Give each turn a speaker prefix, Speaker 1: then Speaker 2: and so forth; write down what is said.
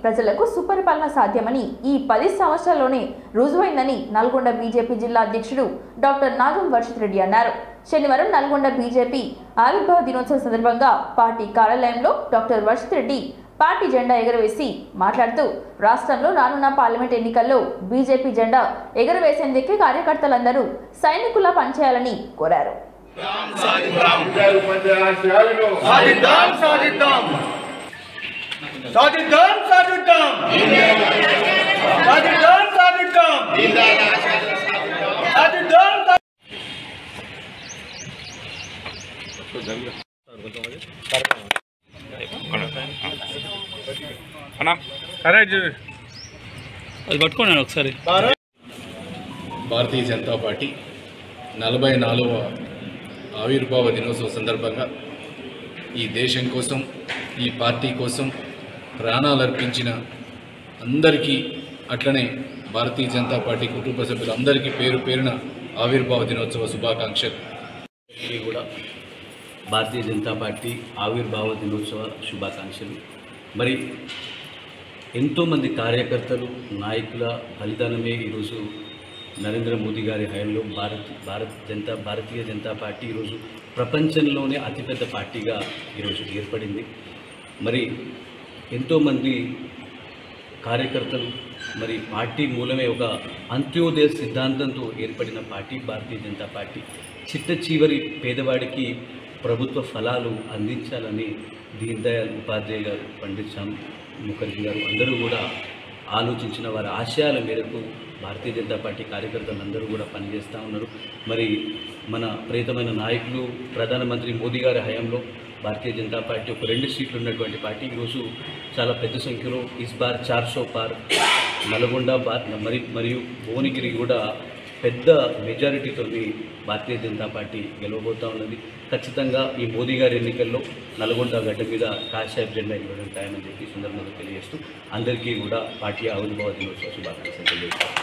Speaker 1: ప్రజలకు సుపరిపాలన సాధ్యమని ఈ 10 సంవత్సరాల్లోనే రుజువైందని నల్గొండ బీజేపీ జిల్లా అధ్యక్షుడు డాక్టర్ నాగం వర్షిత్ రెడ్డి అన్నారు. శనివారం నల్గొండ బీజేపీ ఆవిర్భావ దినోత్సవం సందర్భంగా పార్టీ కార్యాలయంలో డాక్టర్ వర్షిత్ రెడ్డి పార్టీ జెండా ఎగురవేసి మాట్లాడుతూ రాష్ట్రంలో రానున్న పార్లమెంట్ ఎన్నికల్లో బీజేపీ జెండా ఎగురవేసేందుకు కార్యకర్తలందరూ సైనికుల్లా పనిచేయాలని కోరారు.
Speaker 2: భారతీయ జనతా పార్టీ 44వ ఆవిర్భావ దినోత్సవం సందర్భంగా ఈ దేశం కోసం, ఈ పార్టీ కోసం ప్రాణాలు అర్పించిన అందరికీ, అట్లనే భారతీయ జనతా పార్టీ కుటుంబ సభ్యులందరికీ పేరు పేరున ఆవిర్భావ దినోత్సవ శుభాకాంక్షలు.
Speaker 3: కూడా భారతీయ జనతా పార్టీ ఆవిర్భావ దినోత్సవ శుభాకాంక్షలు. మరి ఎంతోమంది కార్యకర్తలు, నాయకుల బలిదానమే ఈరోజు నరేంద్ర మోదీ గారి హయాంలో భారతీయ జనతా పార్టీ ఈరోజు ప్రపంచంలోనే అతిపెద్ద పార్టీగా ఈరోజు ఏర్పడింది. మరి ఎంతోమంది కార్యకర్తలు, మరి పార్టీ మూలమే ఒక అంత్యోదయ సిద్ధాంతంతో ఏర్పడిన పార్టీ భారతీయ జనతా పార్టీ. చిట్ట చివరి పేదవాడికి ప్రభుత్వ ఫలాలు అందించాలని దీన్ దయాళ్ ఉపాధ్యాయ గారు, పండిత్ శ్యామ్ ముఖర్జీ గారు అందరూ కూడా ఆలోచించిన వారి ఆశయాల మేరకు భారతీయ జనతా పార్టీ కార్యకర్తలందరూ కూడా పనిచేస్తూ ఉన్నారు. మరి మన ప్రియతమైన నాయకులు ప్రధానమంత్రి మోదీ గారి హయాంలో భారతీయ జనతా పార్టీ ఒక 2 సీట్లు ఉన్నటువంటి పార్టీ ఈరోజు చాలా పెద్ద సంఖ్యలో ఇస్ బార్ 400 పార్ నల్గొండ మరియు భువనగిరి కూడా పెద్ద మెజారిటీతో భారతీయ జనతా పార్టీ గెలవబోతూ ఉన్నది. ఖచ్చితంగా ఈ మోదీ గారి ఎన్నికల్లో నల్గొండ గడ్డ మీద కాషాయపు జెండా ఇవ్వడం ఖాయమని చెప్పి సందర్భంగా తెలియజేస్తూ అందరికీ కూడా పార్టీ ఆవిర్భావ దినోత్సవ శుభాకాంక్షలు తెలియజేస్తారు.